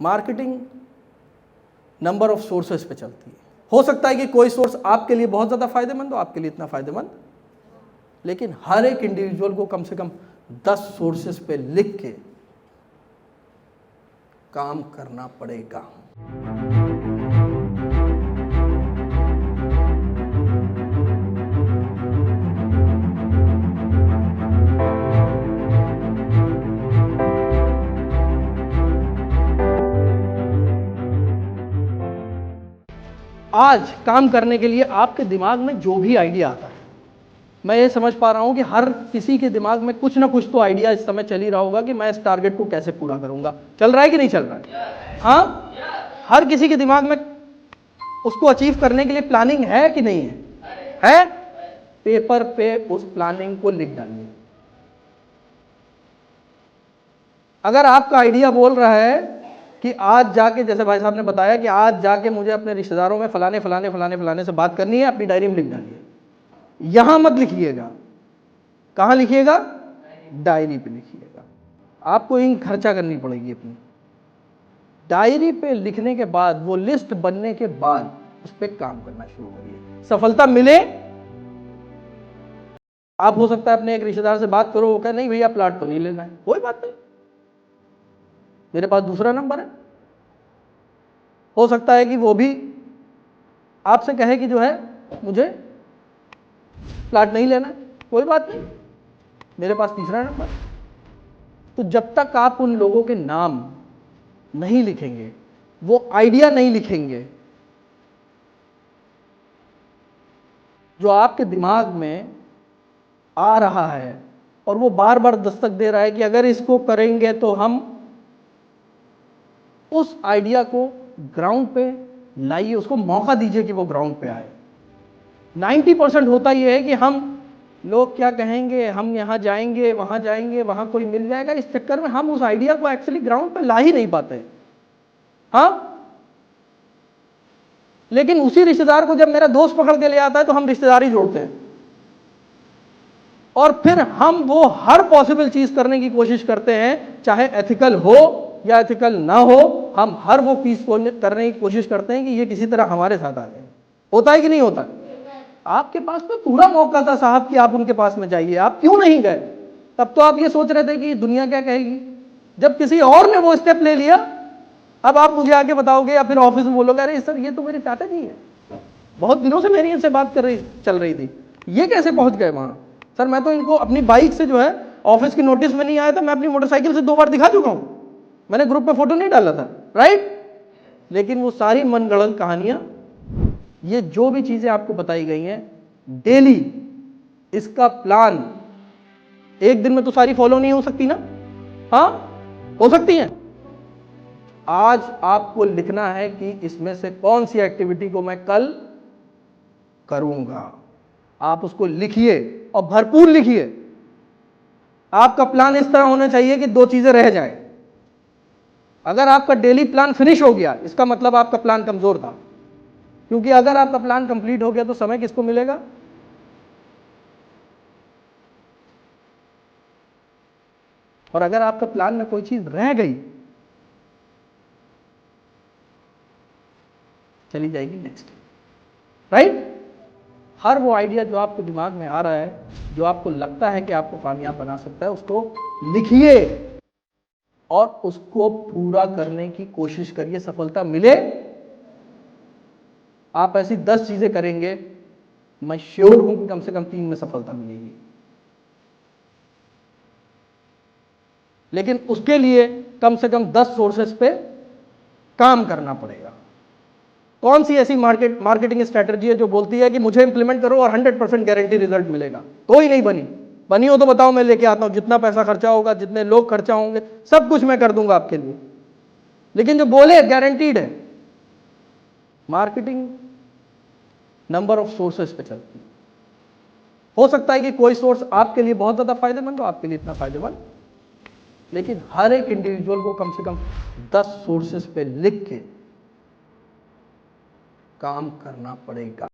Marketing number of sources पे चलती है। हो सकता है कि कोई सोर्स आपके लिए बहुत ज़्यादा फायदेमंद हो, आपके लिए इतना फायदेमंद, लेकिन हर एक इंडिविजुअल को कम से कम 10 सोर्सेस पे लिख के काम करना पड़ेगा। आज काम करने के लिए आपके दिमाग में जो भी आइडिया आता है, मैं ये समझ पा रहा हूं कि हर किसी के दिमाग में कुछ ना कुछ तो आइडिया इस समय चल ही रहा होगा कि मैं इस टारगेट को कैसे पूरा करूंगा। चल रहा है कि नहीं चल रहा है? हाँ, हर किसी के दिमाग में उसको अचीव करने के लिए प्लानिंग है कि नहीं है? पेपर पे उस प्लानिंग को लिख डालिए। अगर आपका आइडिया बोल रहा है कि आज जाके, जैसे भाई साहब ने बताया कि आज जाके मुझे अपने रिश्तेदारों में फलाने फलाने फलाने फलाने से बात करनी है, अपनी डायरी में लिख डालिए। यहां मत लिखिएगा। कहां लिखिएगा? डायरी पे लिखिएगा। आपको इंक खर्चा करनी पड़ेगी अपनी डायरी पे। लिखने के बाद, वो लिस्ट बनने के बाद उस पर काम करना शुरू करिए। सफलता मिले, आप हो सकता है अपने एक रिश्तेदार से बात करो, वो कहे नहीं भैया प्लाट तो नहीं लेना है, कोई बात नहीं, मेरे पास दूसरा नंबर है। हो सकता है कि वो भी आपसे कहे कि जो है मुझे प्लाट नहीं लेना है, कोई बात नहीं, मेरे पास तीसरा नंबर। तो जब तक आप उन लोगों के नाम नहीं लिखेंगे, वो आइडिया नहीं लिखेंगे जो आपके दिमाग में आ रहा है और वो बार बार दस्तक दे रहा है कि अगर इसको करेंगे तो हम, उस आइडिया को ग्राउंड पे लाइए, उसको मौका दीजिए कि वो ग्राउंड पे आए। 90% होता यह है कि हम लोग क्या कहेंगे, हम यहाँ जाएंगे, वहाँ कोई मिल जाएगा, इस चक्कर में हम उस आइडिया को एक्चुअली ग्राउंड पे ला ही नहीं पाते। हाँ, लेकिन उसी रिश्तेदार को जब मेरा दोस्त पकड़ के ले आता है तो हम रिश्तेदारी जोड़ते हैं और फिर हम वो हर पॉसिबल चीज करने की कोशिश करते हैं, चाहे एथिकल हो या एथिकल ना हो, हम हर वो चीज को करने की कोशिश करते हैं कि ये किसी तरह हमारे साथ आ जाए। होता है कि नहीं होता? आपके पास तो पूरा मौका था साहब कि आप उनके पास में जाइए, आप क्यों नहीं गए? तब तो आप ये सोच रहे थे कि दुनिया क्या कहेगी। जब किसी और ने वो स्टेप ले लिया, अब आप मुझे आके बताओगे या फिर ऑफिस में बोलोगे अरे सर ये तो मेरे चाचा जी है, बहुत दिनों से मेरी इनसे बात चल रही थी, ये कैसे पहुंच गए वहां? सर मैं तो इनको अपनी बाइक से जो है ऑफिस की नोटिस में नहीं आया था, मैं अपनी मोटरसाइकिल से 2 बार दिखा चुका हूं, मैंने ग्रुप में फोटो नहीं डाला था, राइट? लेकिन वो सारी मनगढ़ंत कहानियां, ये जो भी चीजें आपको बताई गई हैं डेली, इसका प्लान एक दिन में तो सारी फॉलो नहीं हो सकती ना। हाँ, हो सकती है। आज आपको लिखना है कि इसमें से कौन सी एक्टिविटी को मैं कल करूंगा। आप उसको लिखिए और भरपूर लिखिए। आपका प्लान इस तरह होना चाहिए कि 2 चीजें रह जाए। अगर आपका डेली प्लान फिनिश हो गया, इसका मतलब आपका प्लान कमजोर था, क्योंकि अगर आपका प्लान कंप्लीट हो गया तो समय किसको मिलेगा? और अगर आपका प्लान में कोई चीज रह गई, चली जाएगी नेक्स्ट, राइट? हर वो आइडिया जो आपके दिमाग में आ रहा है, जो आपको लगता है कि आपको कामयाब बना सकता है, उसको लिखिए और उसको पूरा करने की कोशिश करिए। सफलता मिले, आप ऐसी 10 चीजें करेंगे, मैं श्योर हूं कि कम से कम 3 में सफलता मिलेगी। लेकिन उसके लिए कम से कम 10 सोर्सेस पे काम करना पड़ेगा। कौन सी ऐसी मार्केटिंग स्ट्रेटजी है जो बोलती है कि मुझे इंप्लीमेंट करो और 100% गारंटी रिजल्ट मिलेगा? कोई नहीं बनी। बनी हो तो बताओ, मैं लेके आता हूं, जितना पैसा खर्चा होगा, जितने लोग खर्चा होंगे, सब कुछ मैं कर दूंगा आपके लिए। लेकिन जो बोले गारंटीड है, मार्केटिंग नंबर ऑफ सोर्सेस पे चलती है। हो सकता है कि कोई सोर्स आपके लिए बहुत ज्यादा फायदेमंद हो, आपके लिए इतना फायदेमंद, लेकिन हर एक इंडिविजुअल को कम से कम 10 सोर्सेस पे लिख के काम करना पड़ेगा।